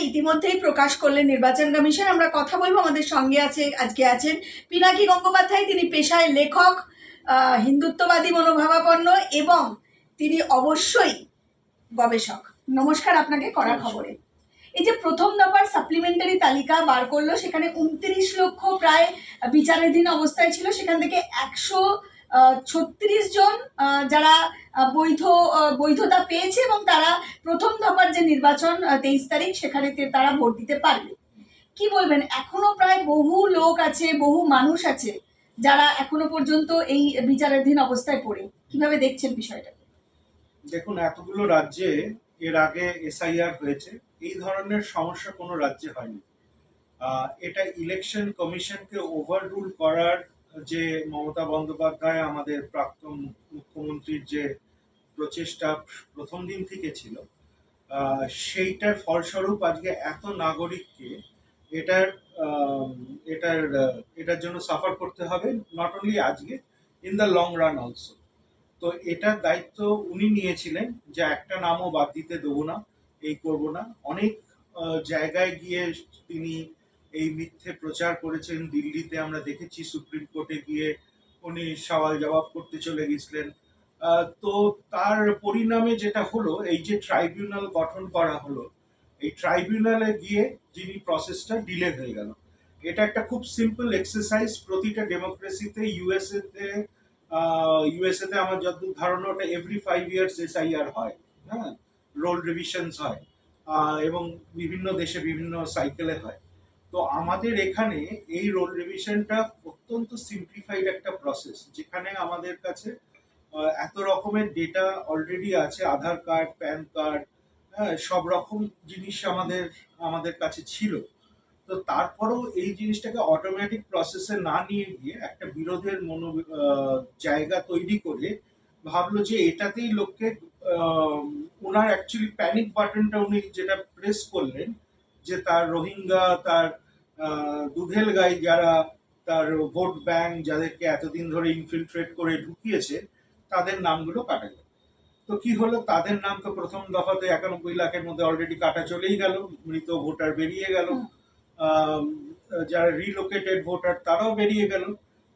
ইতিমধ্যেই প্রকাশ করলেন নির্বাচন কমিশন। আমরা কথা বলবো, আমাদের সঙ্গে আজকে আছেন পিনাকি গঙ্গোপাধ্যায়। তিনি পেশায় লেখক, হিন্দুত্ববাদী মনোভাবাপন্ন এবং তিনি অবশ্যই গবেষক। নমস্কার আপনাকে কড়া খবরে। এই যে প্রথম দফার সাপ্লিমেন্টারি তালিকা বার করলো, সেখানে 29 লক্ষ প্রায় বিচারাধীন অবস্থায় ছিল, সেখান থেকে 136 জন যারা বৈধতা পেয়েছে এবং তারা প্রথম দফার যে নির্বাচন 23 তারিখ সেখানে তারা ভোট দিতে পারবে। কি বলবেন, এখনো প্রায় বহু লোক আছে, বহু মানুষ আছে যারা এখনো পর্যন্ত এই বিচারাধীন অবস্থায় পড়ে, কিভাবে দেখছেন বিষয়টা? দেখুন, এতগুলো রাজ্যে এর আগে এসআইআর হয়েছে, এই ধরনের সমস্যা কোনো রাজ্যে হয়নি। এটা ইলেকশন কমিশনকে ওভাররুল করার যে মমতা বন্দ্যোপাধ্যায় আমাদের প্রাক্তন মুখ্যমন্ত্রীর যে প্রচেষ্টা প্রথম দিন থেকে ছিল, সেইটার ফলস্বরূপ আজকে এত নাগরিককে এটার এটার এটার জন্য সাফার করতে হবে, নট অনলি আজকে, in the long run also. তো এটার দায়িত্ব উনি নিয়েছিলেন যে একটা নামও বাদ দিতে দেবো না, এই করব না। অনেক জায়গায় গিয়ে তিনি এই মিথ্যে প্রচার করেছেন। দিল্লিতে আমরা দেখেছি, সুপ্রিম কোর্টে গিয়ে উনি সওয়াল জবাব করতে চলে গেছিলেন। তো তার পরিণামে যেটা হলো, এই যে ট্রাইব্যুনাল গঠন করা হলো, এই ট্রাইব্যুনালে গিয়ে যিনি প্রসেসটা ডিলে হয়ে গেল। এটা একটা খুব সিম্পল এক্সারসাইজ। প্রতিটা ডেমোক্রেসিতে, ইউএসএতে আমার যতদূর ধারণা, ওটা এভরি 5 ইয়ার্স এসআইআর হয়, হ্যাঁ, রোল রিভিশনস হয়, এবং বিভিন্ন দেশে বিভিন্ন সাইকেলে হয়। তো আমাদের এখানে এই রোল রিভিশনটা অত্যন্ত সিম্পলিফাইড একটা প্রসেস, যেখানে আমাদের কাছে এত রকমের ডেটা অলরেডি আছে, আধার কার্ড, প্যান কার্ড, হ্যাঁ, সব রকম জিনিস আমাদের আমাদের কাছে ছিল। তো তারপরেও এই জিনিসটাকে অটোমেটিক প্রসেসে না নিয়ে গিয়ে একটা বিরোধের জায়গা তৈরি করে ভাবলো যে এটাতেই লোককে, ওনার অ্যাকচুয়ালি প্যানিক বাটনটা উনি যেটা প্রেস করলেন, যে তার রোহিঙ্গা, তার দুধেল গাই, যারা তার ভোট ব্যাংক, যাদেরকে এতদিন ধরে ইনফিলট্রেট করে ঢুকিয়েছে, তাদের নামগুলো কাটা গেল। তো কি হলো, তাদের নাম তো প্রথম দফাতে 91 লাখের মধ্যে অলরেডি কাটা চলেই গেল, মৃত ভোটার বেরিয়ে গেল, যারা রিলোকেটেড ভোটার তারাও বেরিয়ে গেল।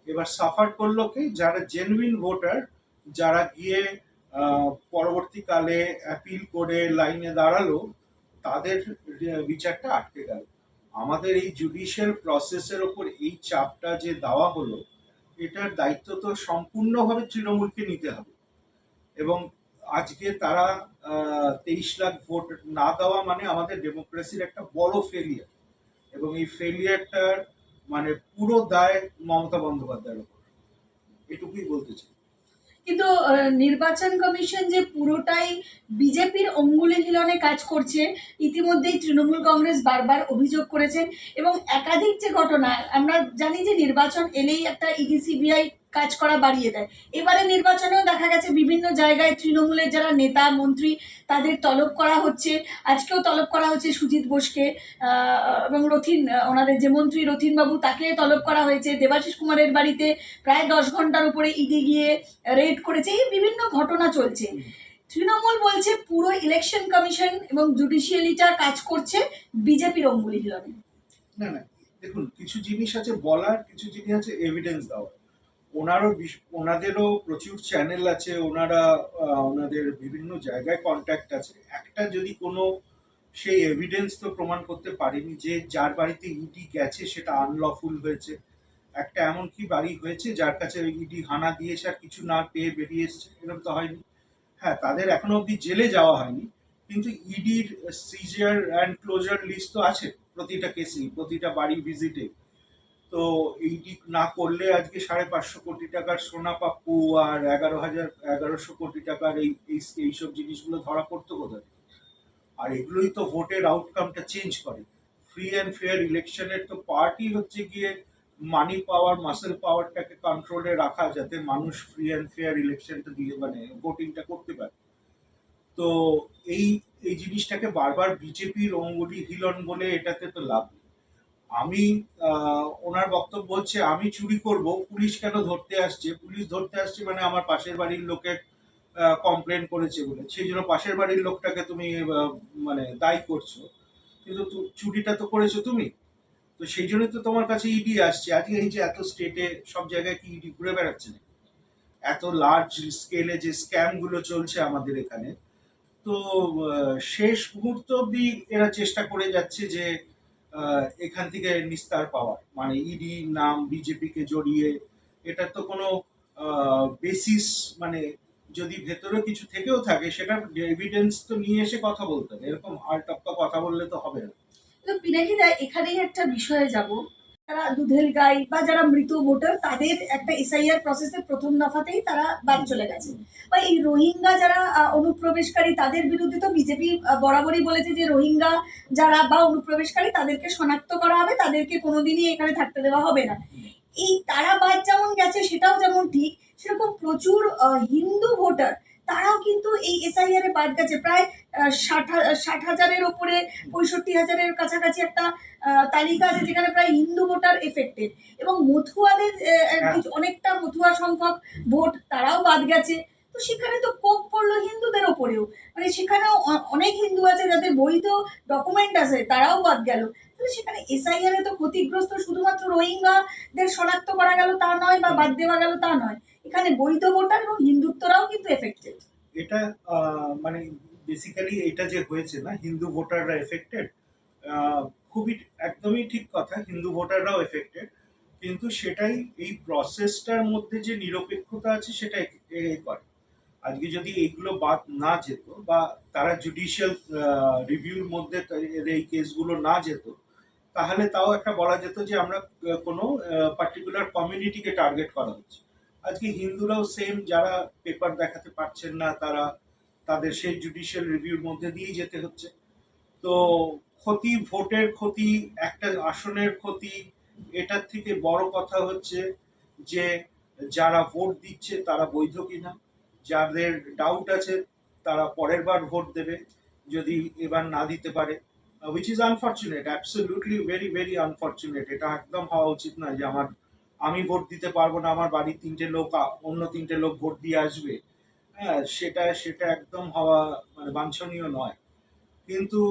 এবার সাফার করলো কি, যারা জেনুইন ভোটার, যারা গিয়ে পরবর্তীকালে অ্যাপিল করে লাইনে দাঁড়ালো, তাদের বিচারটা আটকে গেল। আমাদের এই জুডিশিয়াল প্রসেসের ওপর এই চাপটা যে দেওয়া হলো, এটার দায়িত্ব তো সম্পূর্ণভাবে তৃণমূলকে নিতে হবে। এবং আজকে তারা 23 লাখ ভোট না দেওয়া মানে আমাদের ডেমোক্রেসির একটা বড় ফেলিয়ার, এবং এই ফেলিয়ারটার মানে পুরো দায় মমতা বন্দ্যোপাধ্যায়ের উপর, এটুকুই বলতে চাই। কিন্তু নির্বাচন কমিশন যে পুরোটাই বিজেপির অঙ্গুলি হিলনে কাজ করছে, ইতিমধ্যেই তৃণমূল কংগ্রেস বারবার অভিযোগ করেছেন। এবং একাধিক যে ঘটনা, আমরা জানি যে নির্বাচন এলেই একটা ইডি সিবিআই কাজ করা বাড়িয়ে দেয়। এবারে নির্বাচনেও দেখা গেছে বিভিন্ন জায়গায় তৃণমূলের যারা নেতা মন্ত্রী তাদের তলব করা হচ্ছে। আজকেও তলব করা হচ্ছে সুজিত বোসকে, এবং ওনাদের যে মন্ত্রী রথীনবাবু, তাকে তলব করা হয়েছে। দেবাশিস কুমারের বাড়িতে প্রায় 10 ঘন্টার উপরে ইডি গিয়ে রেড করেছে। এই বিভিন্ন ঘটনা চলছে। তৃণমূল বলছে পুরো ইলেকশন কমিশন এবং জুডিশিয়ালিটা কাজ করছে বিজেপির অঙ্গুলি হিলনে। না না, দেখুন, কিছু জিনিস আছে বলার, কিছু জিনিস আছে এভিডেন্স দেওয়ার। ওনাদেরও প্রচুর চ্যানেল আছে, ওনাদের বিভিন্ন জায়গায় কন্ট্যাক্ট আছে। একটা যদি কোনো সেই এভিডেন্স তো প্রমাণ করতে পারেনি যে যার বাড়িতে ইডি গেছে সেটা আনলফুল হয়েছে। একটা এমন কি বাড়ি হয়েছে যার কাছে ইডি হানা দিয়েছে আর কিছু না পেয়ে বেরিয়ে এসছে, এরকম তো হয়নি। হ্যাঁ, তাদের এখনো অব্দি জেলে যাওয়া হয়নি, কিন্তু ইডির সিজার অ্যান্ড ক্লোজার লিস্ট তো আছে প্রতিটা কেসেই, প্রতিটা বাড়ি ভিজিটে। তো এইটি না করলে আজকে 550 কোটি টাকার সোনা পাপ্পু আর 11,1100 কোটি টাকার এইসব জিনিসগুলো ধরা পড়তো কোথায়? আর এগুলোই তো ভোটের আউটকামটা চেঞ্জ করে। ফ্রি অ্যান্ড ফেয়ার ইলেকশনের তো পার্টই হচ্ছে গিয়ে মানি পাওয়ার, মাসেল পাওয়ারটাকে কন্ট্রোলে রাখা, যাতে মানুষ ফ্রি অ্যান্ড ফেয়ার ইলেকশনটা দিয়ে মানে ভোটিংটা করতে পারে। তো এই এই জিনিসটাকে বারবার বিজেপির অঙ্গুলি হিলন বলে এটাতে তো লাভ নেই। আমি ওনার বক্তব্য হচ্ছে আমি চুরি করব, পুলিশ কেন ধরতে আসছে? পুলিশ ধরতে আসছে মানে আমার পাশের বাড়ির লোকের কমপ্লেন করেছে বলে, সেই জন্য পাশের বাড়ির লোকটাকে তুমি মানে দায়ী করছো। কিন্তু চুরিটা তো করেছো তুমি। তো সেই জন্য তো তোমার কাছে ইডি আসছে। আজকে এই যে এত স্টেটে সব জায়গায় কি ইডি ঘুরে বেড়াচ্ছে না? এত লার্জ স্কেলে যে স্ক্যাম গুলো চলছে আমাদের এখানে, তো শেষ মুহূর্ত অব্দি এরা চেষ্টা করে যাচ্ছে যে এখান থেকে নিস্তার পাওয়ার, মানে ইডি নাম বিজেপি কে জড়িয়ে। এটা তো কোনো বেসিস, মানে যদি ভেতরে কিছু থেকেও থাকে সেটার এভিডেন্স তো নিয়ে এসে কথা বলতে হবে, এরকম আলটপকা কথা বললে তো হবে না। তো পিনাকিদা, এখানেই একটা বিষয়ে যাব। যারা দুধেল গাই বা যারা মৃত ভোটার, তাদের একটা এসআইআর প্রসেসে প্রথম দফাতেই তারা বাদ চলে গেছে। বা এই রোহিঙ্গা যারা অনুপ্রবেশকারী, তাদের বিরুদ্ধে তো বিজেপি বরাবরই বলেছে যে রোহিঙ্গা যারা বা অনুপ্রবেশকারী তাদেরকে শনাক্ত করা হবে, তাদেরকে কোনোদিনই এখানে থাকতে দেওয়া হবে না। এই তারা বাদ যেমন গেছে সেটাও যেমন ঠিক, সেরকম প্রচুর হিন্দু ভোটার তারাও কিন্তু এই এসআইআর এ বাদ গেছে। প্রায় 60,000-এর ওপরে, 65,000-এর কাছাকাছি একটা তালিকা আছে যেখানে প্রায় হিন্দু ভোটার এফেক্টেড। এবং মথুয়াদের অনেকটা মথুয়া সংখ্যক ভোট তারাও বাদ গেছে। তো সেখানে তো কোপ পড়লো হিন্দুদের ওপরেও, মানে সেখানেও অনেক হিন্দু আছে যাদের বৈধ ডকুমেন্ট আছে, তারাও বাদ গেল। তাহলে সেখানে এসআইআর এ তো ক্ষতিগ্রস্ত শুধুমাত্র রোহিঙ্গাদের শনাক্ত করা গেল তা নয়, বা বাদ দেওয়া গেল তা নয়, এখানে বৈধ ভোটার এবং হিন্দুত্বরাও কিন্তু এফেক্টেড। এটা মানে বেসিক্যালি এটা যে হয়েছে না, হিন্দু ভোটাররা এফেক্টেড, খুবই একদমই ঠিক কথা, হিন্দু ভোটাররাও এফেক্টেড। কিন্তু সেটাই এই প্রসেসটার মধ্যে যে নিরপেক্ষতা আছে সেটা করে। আজকে যদি এইগুলো বাদ না যেত বা তারা জুডিশিয়াল রিভিউর মধ্যে এই কেসগুলো না যেত, তাহলে তাও একটা বলা যেত যে আমরা কোনো পার্টিকুলার কমিউনিটিকে টার্গেট করা হচ্ছে। আজকে হিন্দুরাও সেম, যারা পেপার দেখাতে পারছেন না তারা, তাদের সেই জুডিশিয়াল রিভিউর মধ্যে দিয়েই যেতে হচ্ছে। তো ক্ষতি, ভোটের ক্ষতি, একটা আসনের ক্ষতি, এটার থেকে বড় কথা হচ্ছে যে যারা ভোট দিচ্ছে তারা বৈধ কিনা। যাদের ডাউট আছে তারা পরের বার ভোট দেবে যদি এবার না দিতে পারে, which is unfortunate, absolutely very very unfortunate. এটা একদম হওয়া উচিত নয় যে আমি ভোট দিতে পারবো না, আমার বাড়ির 3টে লোক, অন্য 3টে লোক ভোট দিয়ে আসবে। হ্যাঁ, সেটা সেটা একদম হওয়া মানে বাঞ্ছনীয় নয়। কিন্তু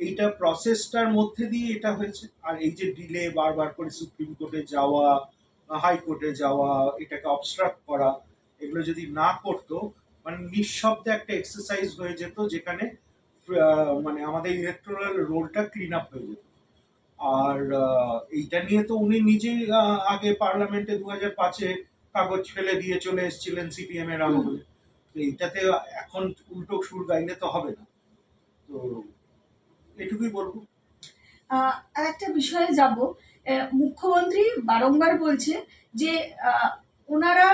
এইটা প্রসেসটার মধ্যে দিয়ে এটা হয়েছে। আর এই যে ডিলে, বারবার করে সুপ্রিম কোর্টে যাওয়া, হাইকোর্টে যাওয়া, এটাকে অবস্ট্রাক্ট করা, এগুলো যদি না করতো, মানে নিঃশব্দে একটা এক্সারসাইজ হয়ে যেত যেখানে মানে আমাদের ইলেকটোরাল রোলটা ক্লিন আপ হয়ে যেত। আর এইটা নিয়ে তো উনি নিজেই আগে পার্লামেন্টে 2005-এ কাগজ ফেলে দিয়ে চলে এসেছিলেন সিপিএম এর আমলে। তো এইটাতে এখন উল্টো সুর গাইলে তো হবে না। তো এটুকুই বলবো। আর একটা বিষয়ে যাব। মুখ্যমন্ত্রী বারংবার বলছে যে ওনারা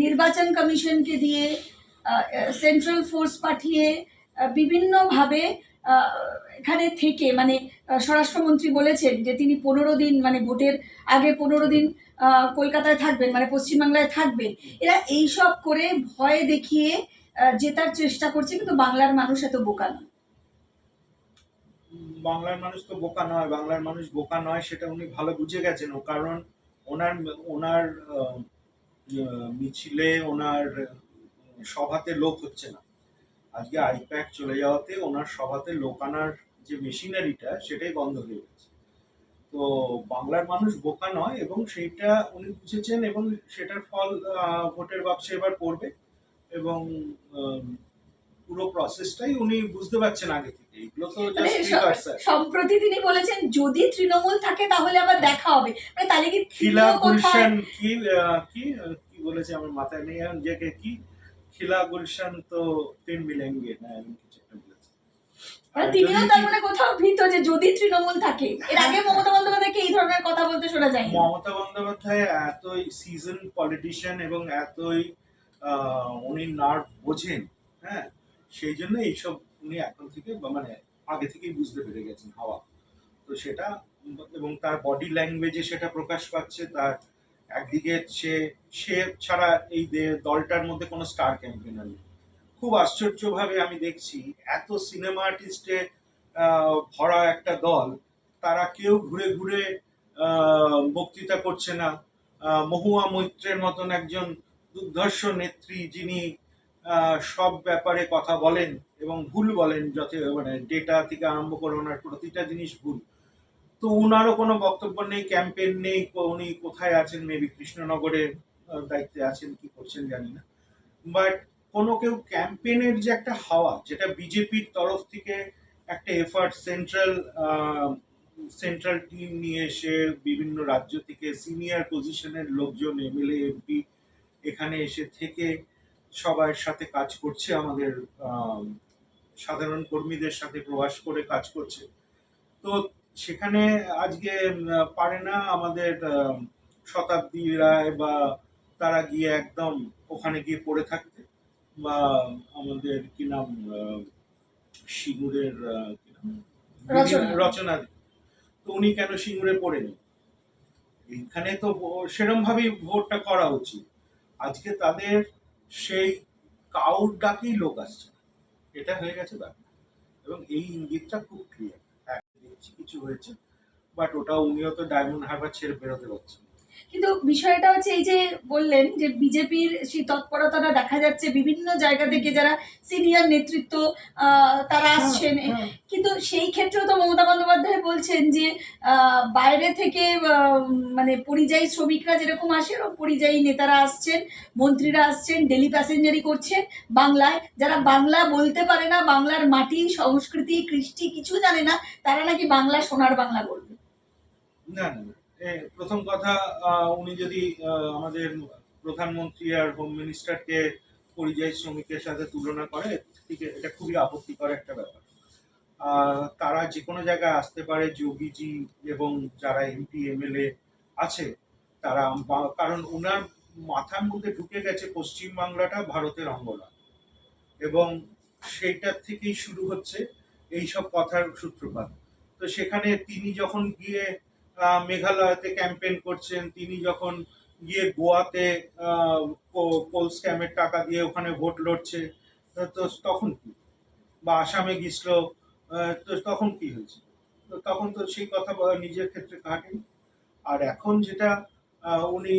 নির্বাচন কমিশনকে দিয়ে, সেন্ট্রাল ফোর্স পাঠিয়ে, বিভিন্নভাবে আহ, এখানে থেকে, মানে স্বরাষ্ট্রমন্ত্রী বলেছেন যে তিনি 15 দিন, মানে ভোটের আগে 15 দিন কলকাতায় থাকবেন, মানে পশ্চিমবাংলায় থাকবেন। এরা এইসব করে ভয় দেখিয়ে জেতার চেষ্টা করছে, কিন্তু বাংলার মানুষ এত বোকা নয়। বাংলার মানুষ তো বোকা নয়, বাংলার মানুষ বোকা নয় সেটা উনি ভালো বুঝে গেছেন। ও কারণ ওনার ওনার মিছিলে, ওনার সভাতে লোক হচ্ছে না। আজকে আইপ্যাক চলে যাওয়াতে ওনার সভাতে লোক আনার যে মেশিনারিটা সেটাই বন্ধ হয়ে গেছে। তো বাংলার মানুষ বোকা নয়, এবং সেইটা উনি বুঝেছেন, এবং সেটার ফল ভোটের বাক্সে এবার পড়বে। এবং আহ, পুরো প্রসেসটাই উনি বুঝতে পারছেন আগে থেকে। এগুলো তো মানে জাস্ট রিহার্সাল। সম্প্রতি তিনি বলেছেন যদি তৃণমূল থাকে তাহলে আবার দেখা হবে, মানে তাহলে কি খিলা তৃণমূল কোথায়? গুলশান কি কি কি বলেছে আমার মাথায় নেই এখন, যে কি খিলা গুলশান তো ফির মিলেঙ্গে না, এমন কিছু একটা বলেছে। মানে আর তিনিও যদি তার মানে কোথাও ভীত যে যদি তৃণমূল থাকে। এর আগে মমতা বন্দ্যোপাধ্যায়কে এই ধরনের কথা বলতে শোনা যায়নি। মমতা বন্দ্যোপাধ্যায় এতই সিজন পলিটিশিয়ান এবং এতই উনি নার্ভ বোঝেন, হ্যাঁ, সেই জন্য এইসব উনি এখন থেকে মানে আগে থেকেই বুঝতে পেরে গেছেন হাওয়া। তো সেটা, এবং তার বডি ল্যাঙ্গুয়েজে সেটা প্রকাশ পাচ্ছে। তার একদিকে সে সে ছাড়া এই দলটার মধ্যে কোনো স্টার ক্যাম্পেনার নেই। খুব আশ্চর্যভাবে আমি দেখছি এত সিনেমা আর্টিস্টে ভরা একটা দল, তারা কেউ ঘুরে ঘুরে বক্তৃতা করছে না। মহুয়া মৈত্রের মতন একজন দুর্ধর্ষ নেত্রী, যিনি সব ব্যাপারে কথা বলেন এবং ভুল বলেন, যত মানে ডেটা থেকে আরম্ভ করে ওনার প্রতিটা জিনিস ভুল। তো ওনারও কোনো বক্তব্য নেই, ক্যাম্পেইন নেই, উনি কোথায় আছেন, মেবি কৃষ্ণনগরে দায়িত্বে আছেন, কি করছেন জানি না। বাট কোনো কেউ ক্যাম্পেইনের যে একটা হাওয়া, যেটা বিজেপির তরফ থেকে একটা এফার্ট, সেন্ট্রাল টিম নিয়ে এসে বিভিন্ন রাজ্য থেকে সিনিয়র পজিশনের লোকজন, এমএলএ এমপি এখানে এসে থেকে সবার সাথে কাজ করছে, আমাদের আহ, সাধারণ কর্মীদের সাথে প্রবাস করে কাজ করছে। তো সেখানে আজকে পারে না আমাদের শতাব্দী রায় বা তারা গিয়ে একদম ওখানে গিয়ে পড়ে থাকতে, বা আমাদের কি নাম সিঙ্গুরের কি নাম? রচনা। রচনা। তো উনি কেন সিঙ্গুরে পড়েনি? এইখানে তো সেরম ভাবেই ভোটটা করা উচিত। আজকে তাদের সেই কাউর ডাকেই লোক আসছে না। এটা হয়ে গেছে ব্যাপার, এবং এই ইঙ্গিতটা খুব ক্লিয়ার। হ্যাঁ, দেখছি কিছু হয়েছে, বাট ওটা উনিও তো ডায়মন্ড হারবার ছেড়ে বেরোতে পারছেন। কিন্তু বিষয়টা হচ্ছে এই যে বললেন যে বিজেপির সেই তৎপরতাটা দেখা যাচ্ছে বিভিন্ন জায়গা থেকে, যারা সিনিয়র নেতৃত্ব তারা আসছেন। হ্যাঁ, কিন্তু সেই ক্ষেত্রেও তো মমতা বন্দ্যোপাধ্যায় বলছেন যে বাইরে থেকে মানে পরিযায়ী শ্রমিকরা যেরকম আসে, ওরকম পরিযায়ী নেতারা আসছেন, মন্ত্রীরা আসছেন, ডেলি প্যাসেঞ্জারি করছেন বাংলায়। যারা বাংলা বলতে পারে না, বাংলার মাটি, সংস্কৃতি, কৃষ্টি কিছু জানে না, তারা নাকি বাংলা সোনার বাংলা বলবে। না না না। প্রথম কথা, উনি যদি আমাদের প্রধানমন্ত্রী আর হোম মিনিস্টারকে পরিযায়ী শ্রমিকের সাথে তুলনা করে, ঠিক এটা খুবই আপত্তিকর একটা ব্যাপার। তারা যে কোনো জায়গায় আসতে পারে, যোগীজি এবং যারা এমপি এমএলএ আছে তারা, কারণ ওনার মাথার মধ্যে ঢুকে গেছে পশ্চিম বাংলাটা ভারতের অঙ্গ নয়, এবং সেইটার থেকেই শুরু হচ্ছে এইসব কথার সূত্রপাত। তো সেখানে তিনি যখন গিয়ে মেঘালয়তে ক্যাম্পেইন করছেন, তিনি যখন গিয়ে গোয়াতে কোল স্ক্যামের টাকা দিয়ে ওখানে ভোট লড়ছে, তো তখন কি? বা আসামে গিয়েছিল, তো তখন কি হয়েছে? তো তখন তো সেই কথা নিজের ক্ষেত্রে কাটেনি। আর এখন যেটা উনি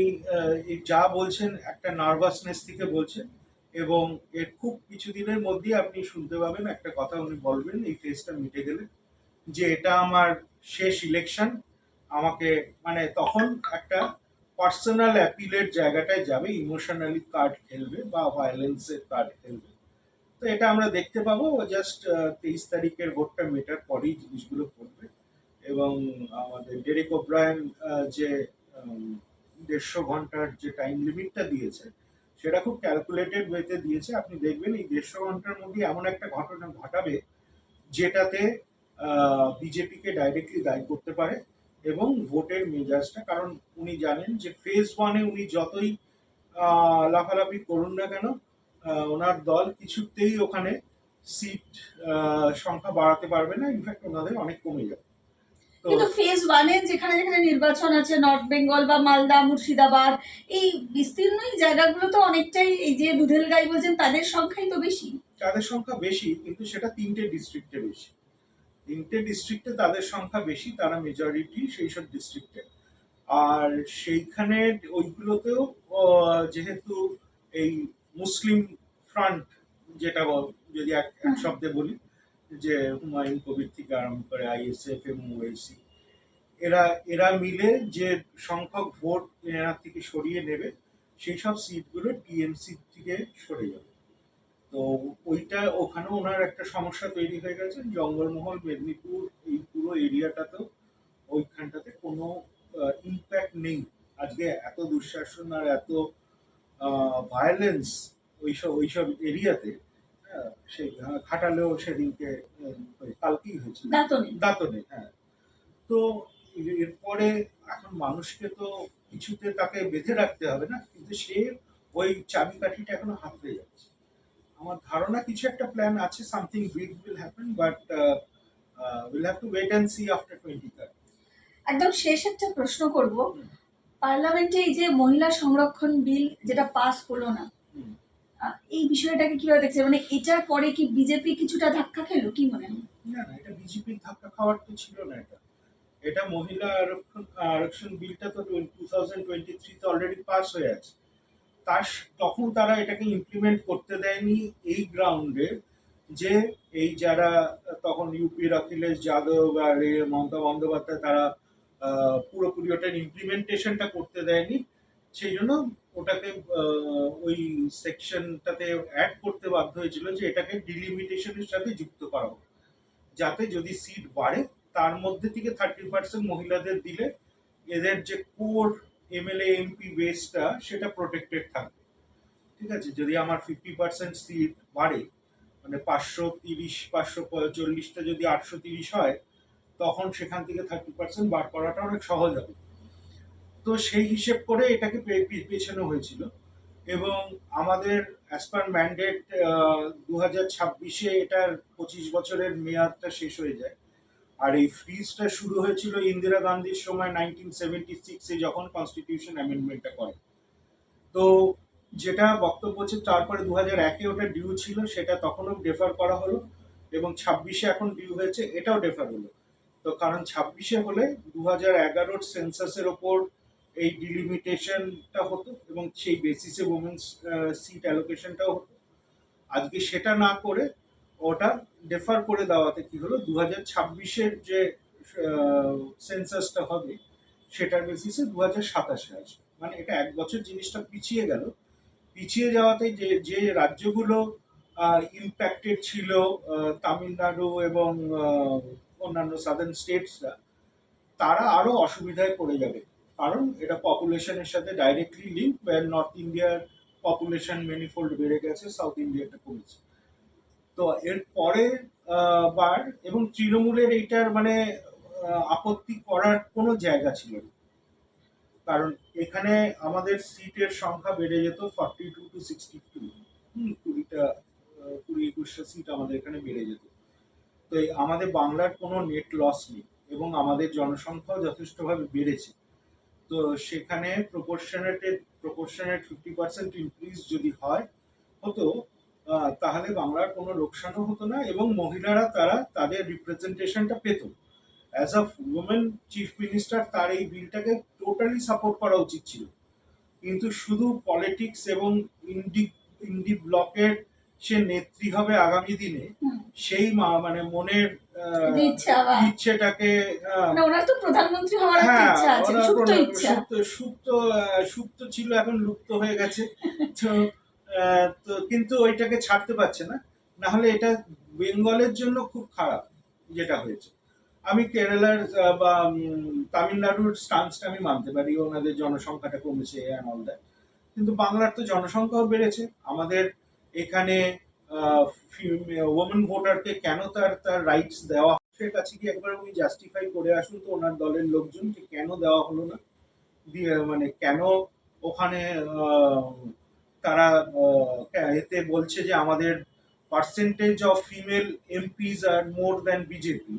এই যা বলছেন একটা নার্ভাসনেস থেকে বলছেন, এবং এর খুব কিছুদিনের মধ্যেই আপনি শুনতে পাবেন একটা কথা উনি বলবেন এই ফেজটা মিটে গেলে, যে এটা আমার শেষ ইলেকশন। আমাকে মানে তখন একটা পার্সোনাল অ্যাপিলের জায়গাটায় যাবে, ইমোশনালি কার্ড খেলবে বা ভায়োলেন্সের কার্ড খেলবে। তো এটা আমরা দেখতে পাবো জাস্ট 23 তারিখের ভোটটা মেটার পরেই জিনিসগুলো করবে। এবং আমাদের ডেরেক ওব্রায়ান যে 150 ঘন্টার যে টাইম লিমিটটা দিয়েছে, সেটা খুব ক্যালকুলেটেড ওয়েতে দিয়েছে। আপনি দেখবেন এই 150 ঘন্টার মধ্যে এমন একটা ঘটনা ঘটাবে যেটাতে বিজেপিকে ডাইরেক্টলি দায়ী করতে পারে, এবং ভোটের মেজাজটা, কারণ উনি জানেন যে ফেজ 1-এ উনি যতই লাফালাফি করুন না কেন, ওনার দল কিছুতেই ওখানে সিট সংখ্যা বাড়াতে পারবে না, ইনফ্যাক্ট ওনাদের অনেক কমে যাবে। তো কিন্তু ফেজ ওয়ানে যেখানে যেখানে নির্বাচন আছে, নর্থ বেঙ্গল বা মালদা, মুর্শিদাবাদ, এই বিস্তীর্ণ এই জায়গাগুলো তো অনেকটাই, এই যে দুধেল গাই বলছেন তাদের সংখ্যাই তো বেশি। তাদের সংখ্যা বেশি, কিন্তু সেটা 3টে ডিস্ট্রিক্টে বেশি। 3টে ডিস্ট্রিক্টে তাদের সংখ্যা বেশি, তারা মেজরিটি সেই সব ডিস্ট্রিক্টে। আর সেইখানে ওইগুলোতেও যেহেতু এই মুসলিম ফ্রন্ট, যেটা যদি এক শব্দে বলি, যে হুমায়ুন কবির থেকে আরম্ভ করে আইএসএফ এবং ওআইসি, এরা এরা মিলে যে সংখ্যক ভোট এনার থেকে সরিয়ে নেবে, সেই সব সিটগুলো টিএমসি থেকে সরে যাবে। তো ওইটা ওখানেও ওনার একটা সমস্যা তৈরি হয়ে গেছে, জঙ্গলমহল, মেদিনীপুর, এই পুরো এরিয়াটাতেও ওইখানটাতে কোনো ইম্প্যাক্ট নেই। আজকে এত দুঃশাসন আর এত ভায়োলেন্স ওইসব এরিয়াতে, সেই ঘাটালেও সেদিনকে কালকেই হয়েছিল, দাঁতনে। দাঁতনে। হ্যাঁ। তো এরপরে এখন মানুষকে তো কিছুতে তাকে বেঁধে রাখতে হবে না, কিন্তু সে ওই চাবিকাঠিটা এখনো হাতড়ে যাচ্ছে। আমার ধারণা কিছু একটা প্ল্যান আছে, something big will happen, but will have to wait and see after 23rd। একদম শেষ একটা প্রশ্ন করব, পার্লামেন্টে এই যে মহিলা সংরক্ষণ বিল যেটা পাস হলো না, এই বিষয়টাকে কিভাবে দেখছে? মানে এটার পরে কি বিজেপি কিছুটা ধাক্কা খেলো, কি মনে হয়? না না, এটা বিজেপির ধাক্কা খাওয়ার তো ছিল না। এটা এটা মহিলা আরক্ষণ বিলটা তো 2023-তে অলরেডি পাস হয়ে আছে। তখন তারা এটাকে ইমপ্লিমেন্ট করতে দেয়নি এই গ্রাউন্ডে যে এই যারা তখন ইউপির অখিলেশ যাদব আর মমতা বন্দ্যোপাধ্যায় তারা পুরোপুরি ওটার ইমপ্লিমেন্টেশনটা করতে দেয়নি, সেই জন্য ওটাকে ওই সেকশনটাতে অ্যাড করতে বাধ্য হয়েছিল যে এটাকে ডিলিমিটেশনের সাথে যুক্ত করা হোক, যাতে যদি সিট বাড়ে তার মধ্যে থেকে 30% মহিলাদের দিলে এদের যে কোর এমএলএ এমপি বেসটা সেটা প্রোটেক্টেড থাকবে। ঠিক আছে, যদি আমার 50% সিট বাড়ে, মানে 540টা যদি 830 হয়, তখন সেখান থেকে 30% বার করাটা অনেক সহজ হবে। তো সেই হিসেব করে এটাকে পেছানো হয়েছিল। এবং আমাদের অ্যাজ পার ম্যান্ডেট 2026-এ এটার 25 বছরের মেয়াদটা শেষ হয়ে যায়। আর এই ফ্রিজটা শুরু হয়েছিল ইন্দিরা গান্ধীর সময় 1976-এ, যখন কনস্টিটিউশন অ্যামেন্ডমেন্টটা করে। তো যেটা বক্তব্য হচ্ছে তারপরে 2001-এ ওটা ডিউ ছিল, সেটা তখনও ডেফার করা হলো, এবং 26-এ এখন ডিউ হয়েছে, এটাও ডেফার হলো। তো কারণ 26-এ হলে 2011-র সেন্সাসের ওপর এই ডিলিমিটেশনটা হতো এবং সেই বেসিসে উমেন্স সিট অ্যালোকেশনটাও হতো। আজকে সেটা না করে ওটা ডেফার করে দেওয়াতে কি হলো, 2026-এর যে সেন্সাসটা হবে সেটার বেসিসে 2027-এ আসবে। মানে এটা 1 বছর জিনিসটা পিছিয়ে গেল। পিছিয়ে যাওয়াতে যে যে রাজ্যগুলো ইম্প্যাক্টেড ছিল, তামিলনাড়ু এবং অন্যান্য সাদার্ন স্টেটসরা, তারা আরো অসুবিধায় পড়ে যাবে। কারণ এটা পপুলেশনের সাথে ডাইরেক্টলি লিঙ্ক। নর্থ ইন্ডিয়ার পপুলেশন মেনিফোল্ড বেড়ে গেছে, সাউথ ইন্ডিয়াটা কমেছে। তো এর পরে বার এবং তৃণমূলের এইটার মানে আপত্তি করার কোনো জায়গা ছিল না, কারণ এখানে আমাদের সিটের সংখ্যা বেড়ে যেত 42 to 62। 20-21টা সিট আমাদের এখানে বেড়ে যেত। তো আমাদের বাংলার কোনো নেট লস নেই এবং আমাদের জনসংখ্যাও যথেষ্টভাবে বেড়েছে। তো সেখানে প্রপোর্শনেট 50% ইনক্রিজ যদি হয় হতো, তাহলে বাংলার কোনো লোকসানও হতো না এবং মহিলারা তারা তাদের রিপ্রেজেন্টেশনটা পেত। As a women chief minister তার এই বিলটাকে টোটালি সাপোর্ট করা উচিত ছিল, কিন্তু শুধু পলিটিক্স এবং ইন্ডি ব্লকের সে নেত্রী হবে আগামী দিনে, সেই মানে মনের ইচ্ছেটাকে ওনার তো প্রধানমন্ত্রী হওয়ার একটা হ্যাঁ, ইচ্ছা আছে, সুপ্ত ইচ্ছা। সুপ্ত ছিল, এখন লুপ্ত হয়ে গেছে। তো তো কিন্তু ওইটাকে ছাড়তে পারছে না। না হলে এটা বেঙ্গলের জন্য খুব খারাপ যেটা হয়েছে। আমি কেরালার বা তামিলনাড়ুর স্টান্সটা আমি মানতে পারি, ওনাদের জনসংখ্যাটা কমেছে অ্যান্ড অল দ্যাট, কিন্তু বাংলার তো জনসংখ্যাও বেড়েছে। আমাদের এখানে ওমেন ভোটারকে কেন তার তার রাইটস দেওয়া, সে কাছে কি একবার উনি জাস্টিফাই করে আসুন তো ওনার দলের লোকজনকে কেন দেওয়া হলো না, দিয়ে মানে কেন ওখানে তারা এতে বলছে যে আমাদের percentage of female MPs are more than BJP,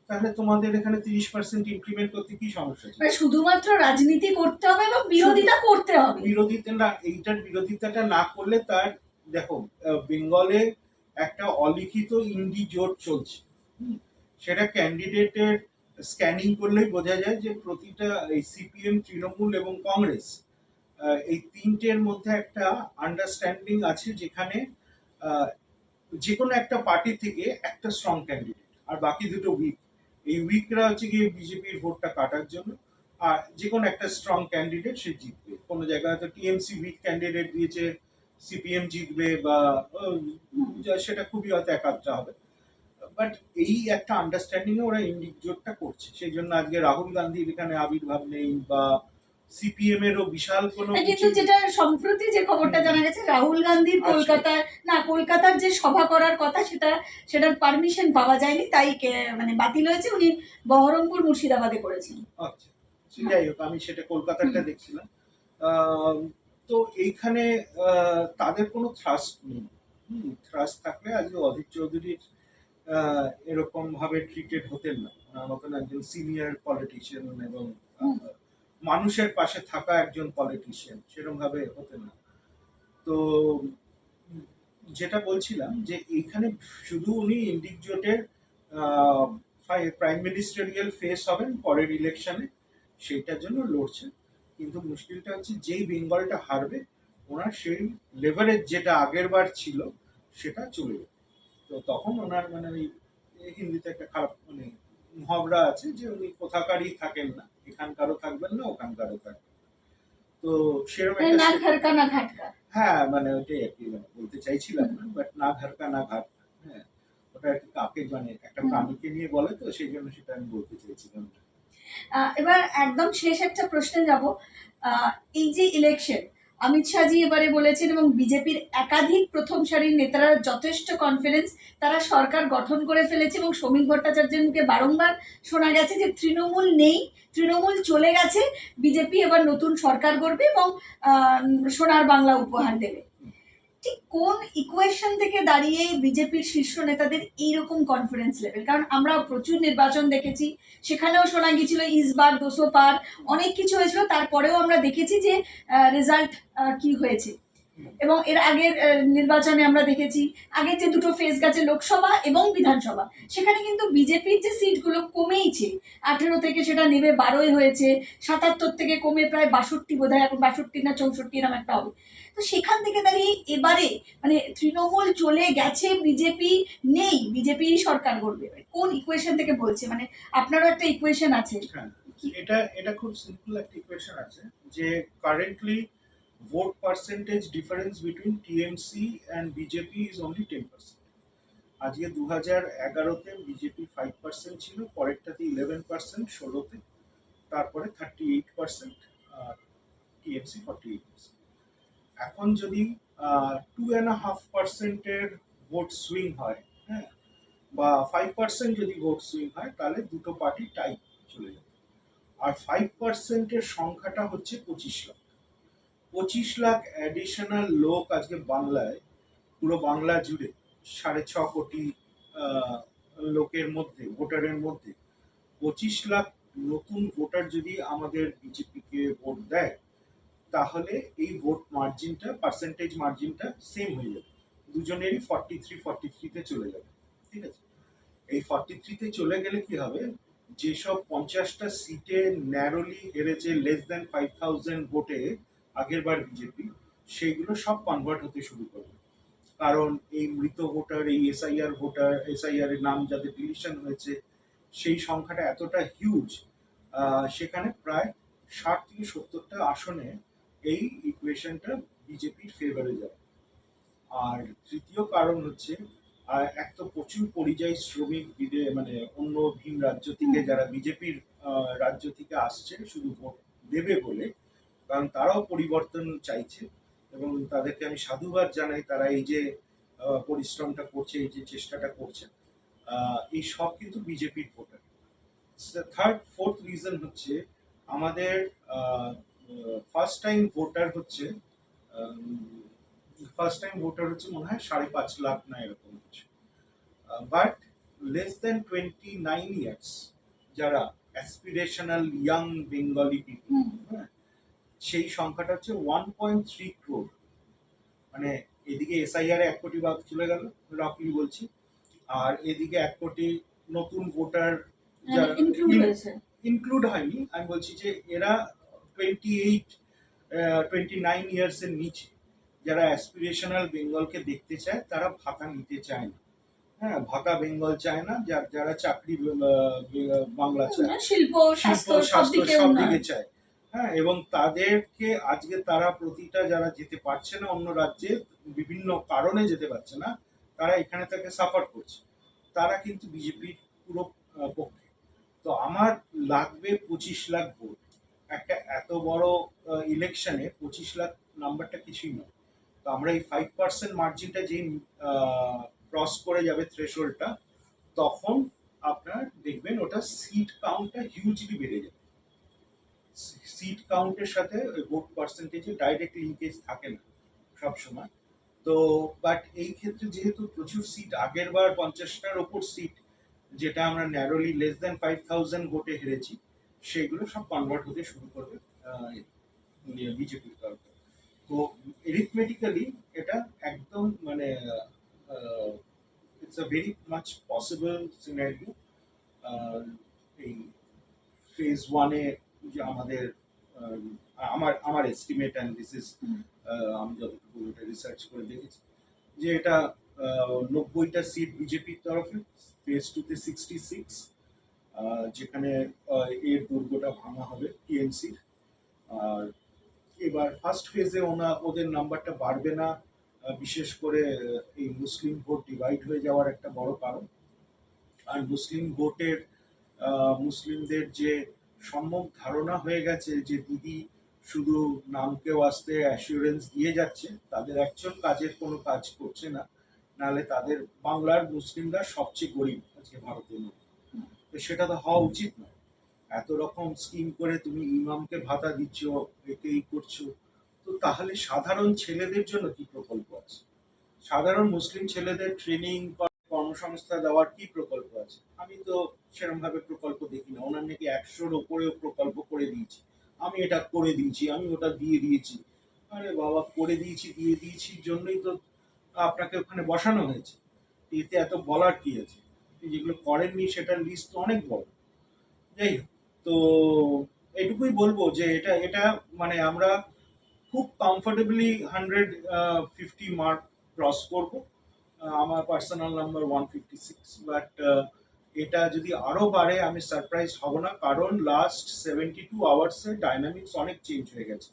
তাহলে তোমাদের এখানে 30% ইমপ্লিমেন্ট করতে কি সমস্যা ছিল? শুধুমাত্র রাজনীতি করতে হবে এবং বিরোধিতা করতে হবে। বিরোধিতা না, এইটার বিরোধিতাটা না করলে তার, দেখো বেঙ্গলে একটা অলিখিত ইন্ডি জোট চলছে। সেটা ক্যান্ডিডেটের স্ক্যানিং করলেই বোঝা যায় যে প্রতিটা এই সিপিএম, তৃণমূল এবং কংগ্রেস, এই তিনটের মধ্যে একটা আন্ডারস্ট্যান্ডিং আছে, যেখানে যে কোনো একটা পার্টি থেকে একটা স্ট্রং ক্যান্ডিডেট আর বাকি দুটো উইক। এই উইকরা হচ্ছে গিয়ে বিজেপির ভোটটা কাটার জন্য, আর যে কোনো একটা স্ট্রং ক্যান্ডিডেট সে জিতবে। কোনো জায়গায় হয়তো টিএমসি উইক ক্যান্ডিডেট দিয়েছে, সিপিএম জিতবে, বা সেটা খুবই হয়তো একাধটা হবে। বাট এই একটা আন্ডারস্ট্যান্ডিং এ ওরা ইন্ডিক জোটটা করছে, সেই জন্য আজকে রাহুল গান্ধীর এখানে আবির্ভাব নেই, বা সিপিএম এরও বিশাল কোনো কিন্তু যেটা সম্প্রতি যে খবরটা জানা গেছে, রাহুল গান্ধীর কলকাতার যে সভা করার কথা সেটার পারমিশন পাওয়া যায়নি, তাই মানে বাতিল হয়েছে। উনি বহরমপুর মুর্শিদাবাদে করেছেন। আচ্ছা, যাই হোক, আমি সেটা কলকাতাটা দেখছিলাম। তো এইখানে তাদের কোনো থ্রাস্ট নেই। থ্রাস্ট থাকলে আজকে অধীর চৌধুরীর এরকম ভাবে ট্রিটেড হতেন না, ওনার মতন একজন সিনিয়র পলিটিশিয়ান এবং মানুষের পাশে থাকা একজন পলিটিশিয়ান সেরকম ভাবে হতেন না। তো যেটা বলছিলাম যে এইখানে শুধু উনি ইন্ডিক জোটের প্রাইম মিনিস্টারিয়াল ফেস হবেন পরের ইলেকশনে, সেইটার জন্য লড়ছেন। কিন্তু মুশকিলটা হচ্ছে যেই বেঙ্গলটা হারবে, ওনার সেই লেভারেজ যেটা আগের বার ছিল সেটা চলে যাবে। তো তো তখন ওনার মানে ওই হিন্দিতে একটা খারাপ মানে মহাবরা আছে যে উনি কোথাকারই থাকেন না, এখানকারও থাকবেন না, ওখানকারও থাকবেন না। তো সেরকম মানে একটা না ঘরকা না ঘাটকা। হ্যাঁ মানে ওইটাই আর কি মানে বলতে চাইছিলাম না, বাট না ঘরকা না ঘাট। হ্যাঁ, ওটা আর কি কাকে মানে একটা হুম। প্রাণীকে নিয়ে বলে, তো সেই জন্য সেটা আমি বলতে চাইছিলাম। এবার একদম শেষ একটা প্রশ্নে যাব। এই যে ইলেকশন, অমিত শাহজি এবারে বলেছেন এবং বিজেপির একাধিক প্রথম সারির নেতারা যথেষ্ট কনফিডেন্স, তারা সরকার গঠন করে ফেলেছে এবং শ্রমিক ভট্টাচার্যের মুখে বারংবার শোনা গেছে যে তৃণমূল নেই, তৃণমূল চলে গেছে, বিজেপি এবার নতুন সরকার গড়বে এবং সোনার বাংলা উপহার দেবে। ঠিক কোন ইকুয়েশন থেকে দাঁড়িয়ে বিজেপির শীর্ষ নেতাদের এইরকম কনফিডেন্স লেভেল? কারণ আমরা প্রচুর নির্বাচন দেখেছি, সেখানেও শোনা গিয়েছিল ইসবার 200 পার, অনেক কিছু হয়েছিল, তারপরেও আমরা দেখেছি যে রেজাল্ট কি হয়েছে। এবং এর আগের নির্বাচনে আমরা দেখেছি, আগে যে দুটো ফেজ গেছে লোকসভা এবং বিধানসভা, সেখানে কিন্তু বিজেপির যে সিটগুলো কমেইছে, 18 থেকে সেটা নেমে 12 হয়েছে, 77 থেকে কমে প্রায় 62, বোধ হয় এখন 62 না 64 এরকম একটা হবে। তো সেখান থেকে দাঁড়িয়ে এবারে মানে তৃণমূল চলে গেছে, বিজেপি নেই, বিজেপি সরকার গড়বে, কোন ইকুয়েশন থেকে বলছে? মানে আপনারও একটা ইকুয়েশন আছে। হ্যাঁ, এটা এটা খুব সিম্পল একটা ইকুয়েশন আছে যে currently vote percentage difference between TMC and BJP is only 10%। আজকে 2011-তে বিজেপি 5% ছিল, পরেরটাতে 11%, 16-তে, তারপরে 38%, আর টিএমসি 48%। এখন যদি 2.5%-এর ভোট সুইং হয়, হ্যাঁ, বা 5% যদি ভোট সুইং হয়, তাহলে দুটো পার্টি টাই চলে যাবে। আর 5%-এর সংখ্যাটা হচ্ছে 25 লাখ। 25 লাখ অ্যাডিশনাল লোক আজকে বাংলায়, পুরো বাংলা জুড়ে 6.5 কোটি আহ, লোকের মধ্যে, ভোটারের মধ্যে 25 লাখ নতুন ভোটার যদি আমাদের বিজেপিকে ভোট দেয়, তাহলে এই ভোট মার্জিনটা, পার্সেন্টেজ মার্জিনটা সেম হয়ে যাবে, দুজনেরই 43-43-তে চলে যাবে। ঠিক আছে, এই 43-তে চলে গেলে কি হবে, যেসব 50টা সিটে ন্যারোলি হেরেছে লেস দেন 5,000 ভোটে আগের বার বিজেপি, সেইগুলো সব কনভার্ট হতে শুরু করবে। কারণ এই মৃত ভোটার, এই এসআইআর ভোটার, এসআইআর এর নাম যাদের ডিলিশন হয়েছে, সেই সংখ্যাটা এতটা হিউজ, সেখানে প্রায় 60 থেকে 70টা আসনে এই ইকুয়েশনটা বিজেপির ফেভারে যাবে। আর তৃতীয় কারণ হচ্ছে, এক তো প্রচুর পরিযায়ী শ্রমিক মানে অন্য ভিন রাজ্য থেকে যারা বিজেপির রাজ্য থেকে আসছে শুধু ভোট দেবে বলে, কারণ তারাও পরিবর্তন চাইছে এবং তাদেরকে আমি সাধুবাদ জানাই, তারা এই যে পরিশ্রমটা করছে, এই যে চেষ্টাটা করছে, এই সব কিন্তু বিজেপির ভোটার। থার্ড ফোর্থ রিজন হচ্ছে আমাদের ফার্স্ট টাইম ভোটার হচ্ছে, মনে হয় 5.5 লাখ না এরকম কিছু, বাট লেস দেন 29 ইয়ার্স যারা অ্যাসপিরেশনাল ইয়াং বেঙ্গলি পিপল, হ্যাঁ, সেই সংখ্যাটা হচ্ছে 1.3 crore। মানে এদিকে এসআইআর 1 কোটি বাদ চলে গেল রাফলি বলছি, আর এদিকে 1 কোটি নতুন ভোটার যারা ইনক্লুড হয়নি, আমি বলছি যে এরা 29 এর নিচে যারা অ্যাসপিরেশনাল বেঙ্গলকে দেখতে চায়, তারা ভাতা নিতে চায় না। হ্যাঁ, ভাতা বেঙ্গল চায় না, যারা চাকরি বাংলা চায়, শিল্প, শিল্প, স্বাস্থ্য সব দিকে চায়। হ্যাঁ, এবং তাদেরকে আজকে তারা প্রতিটা যারা যেতে পারছে না অন্য রাজ্যে, বিভিন্ন কারণে যেতে পারছে না, তারা এখানে থেকে সাফার করছে, তারা কিন্তু বিজেপির পুরো পক্ষে। তো আমার লাগবে 25 লাখ ভোট। একটা এত বড় ইলেকশনে 25 লাখ নাম্বারটা কিছুই নয়। তো আমরা এই 5% মার্জিনটা যেই ক্রস করে যাবে থ্রেশহোল্ডটা, তখন আপনার দেখবেন ওটা সিট কাউন্টটা হিউজলি বেড়ে যাবে। সিট কাউন্টের সাথে ভোট পার্সেন্টেজে ডাইরেক্ট লিঙ্কেজ থাকে না সব সময়। তো বাট এই ক্ষেত্রে যেহেতু প্রচুর সিট, আগের বার 50টার ওপর সিট যেটা আমরা ন্যারোলি লেস দেন 5,000 ভোটে হেরেছি, সেগুলো সব কনভার্ট হতে শুরু করবে বিজেপির তরফে। তো এরিথমেটিক্যালি এটা একদম মানে it's a very much possible scenario. এই ফেজ ওয়ানে যে আমাদের আমার আমার এস্টিমেট অ্যান্ড দিস ইজ, আমি যতটুকু এটা রিসার্চ করে দেখেছি, যে এটা 90টা সিট বিজেপির তরফে, ফেজ 2-তে 66, যেখানে এর দুর্গটা ভাঙা হবে টিএমসির। আর এবার ফার্স্ট ফেজে ওদের নাম্বারটা বাড়বে না, বিশেষ করে এই মুসলিম ভোট ডিভাইড হয়ে যাওয়ার একটা বড় কারণ। আর মুসলিম ভোটের মুসলিমদের যে সম্যক ধারণা হয়ে গেছে যে দিদি শুধু নামকে ওয়াস্তে অ্যাসিওরেন্স দিয়ে যাচ্ছে, তাদের অ্যাকচুয়াল কাজের কোনো কাজ করছে না। নাহলে তাদের বাংলার মুসলিমরা সবচেয়ে গরিব আজকে ভারতের মধ্যে, তো সেটা তো হওয়া উচিত নয়। এত রকম স্কিম করে তুমি ইমামকে ভাতা দিচ্ছ, একেই করছো, তো তাহলে সাধারণ ছেলেদের জন্য কি প্রকল্প আছে? সাধারণ মুসলিম ছেলেদের ট্রেনিং কর্মসংস্থান দেওয়ার কি প্রকল্প আছে? আমি তো সেরকম ভাবে প্রকল্প দেখি না। ওনার নাকি 100-র উপরেও প্রকল্প করে দিয়েছি, আমি এটা করে দিয়েছি, আমি ওটা দিয়ে দিয়েছি। আরে বাবা, করে দিয়েছি দিয়ে দিয়েছি জন্যই তো আপনাকে ওখানে বসানো হয়েছে। এতে এত বলার কি আছে? আপনি যেগুলো করেননি সেটার লিস্ট তো অনেক বড়। যাই হোক, তো এটুকুই বলবো যে এটা এটা মানে আমরা খুব কমফোর্টেবলি 150 মার্ক ক্রস করব। আমার পার্সোনাল নাম্বার 156, বাট এটা যদি আরো বাড়ে আমি সারপ্রাইজ হব না, কারণ লাস্ট 72 আওয়ার্সে ডাইনামিক্স অনেক চেঞ্জ হয়ে গেছে।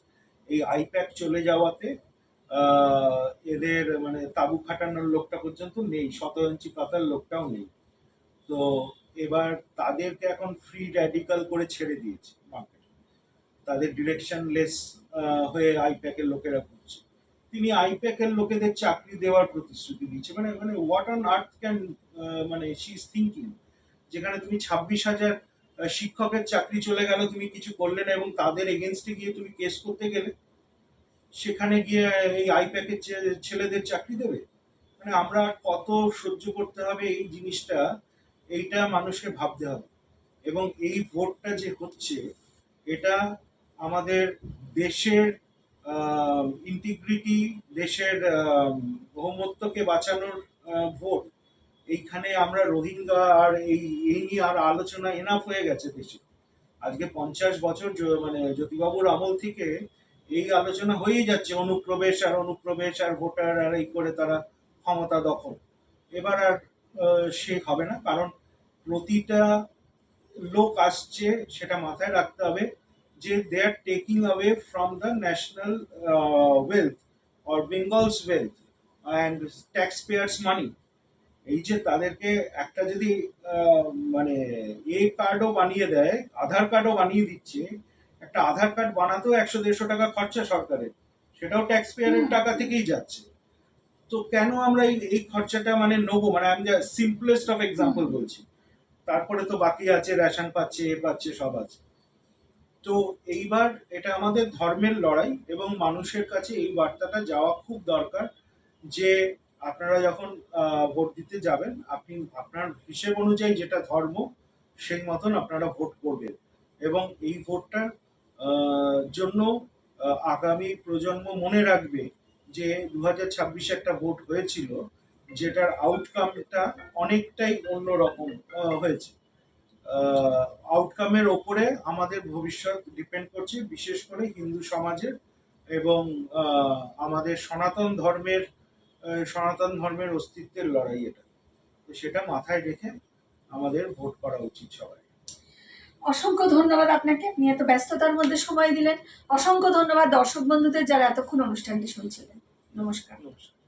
এই আইপ্যাক চলে যাওয়াতে এদের মানে তাবু খাটানোর লোকটা পর্যন্ত নেই, 17 ইঞ্চি পাতার লোকটাও নেই। তো এবার তাদেরকে এখন ফ্রি র্যাডিক্যাল করে ছেড়ে দিয়েছে মার্কেটে, তাদের ডিরেকশনলেস হয়ে আইপ্যাকের লোকেরা ঘুরছে। তিনি আইপ্যাকের লোকেদের চাকরি দেওয়ার প্রতিশ্রুতি দিচ্ছে, মানে মানে হোয়াট অন আর্থ ক্যান মানে শি ইজ থিঙ্কিং, যেখানে তুমি 26,000 শিক্ষকের চাকরি চলে গেল, তুমি কিছু করলে না, এবং তাদের এগেনস্টে গিয়ে তুমি কেস করতে গেলে সেখানে গিয়ে এই আইপ্যাকের ছেলেদের চাকরি দেবে? মানে আমরা আর কত সহ্য করতে হবে এই জিনিসটা, এইটা মানুষকে ভাবতে হবে। এবং এই ভোটটা যে হচ্ছে, এটা আমাদের দেশের ইন্টিগ্রিটি, দেশের বহুমত্বকে বাঁচানোর ভোট। এইখানে আমরা রোহিঙ্গা আর এই নিয়ে আর আলোচনা এনাফ হয়ে গেছে দেশে। আজকে 50 বছর মানে জ্যোতিবাবুর আমল থেকে এই আলোচনা হয়েই যাচ্ছে, অনুপ্রবেশ আর ভোটার আর এই করে তারা ক্ষমতা দখল। এবার আর সে হবে না, কারণ প্রতিটা লোক আসছে, সেটা মাথায় রাখতে হবে যে they are taking away from the national wealth or Bengal's wealth and tax payers money. এই যে তাদেরকে একটা যদি মানে কার্ডও বানিয়ে দেয়, আধার কার্ডও বানিয়ে দিচ্ছে, একটা আধার কার্ড বানাতেও 100-150 টাকা খরচা সরকারের, সেটাও ট্যাক্স পেয়ারের টাকা থেকেই যাচ্ছে। তো কেন আমরা এই খরচাটা মানে নেবো? মানে আমি যা সিম্পলেস্ট অফ এক্সাম্পল বলছি, তারপরে তো বাকি আছে, রেশন পাচ্ছে, এ পাচ্ছে, সব আছে। তো এইবার এটা আমাদের ধর্মের লড়াই, এবং মানুষের কাছে এই বার্তাটা যাওয়া খুব দরকার যে আপনারা যখন ভোট দিতে যাবেন, আপনি আপনার হিসেব অনুযায়ী যেটা ধর্ম সেই মতন আপনারা ভোট করবেন। এবং এই ভোটটার জন্য আগামী প্রজন্ম মনে রাখবে যে 2026 একটা ভোট হয়েছিল, যেটার আউটকামটা অনেকটাই অন্যরকম হয়েছে। আউটকামের ওপরে আমাদের ভবিষ্যৎ ডিপেন্ড করছে, বিশেষ করে হিন্দু সমাজের এবং আমাদের সনাতন ধর্মের অস্তিত্বের লড়াই এটা। তো সেটা মাথায় রেখে আমাদের ভোট করা উচিত সবাই। অসংখ্য ধন্যবাদ আপনাকে, আপনি এত ব্যস্ততার মধ্যে সময় দিলেন। অসংখ্য ধন্যবাদ দর্শক বন্ধুদের যারা এতক্ষণ অনুষ্ঠানটি শুনছিলেন। নমস্কার। নমস্কার।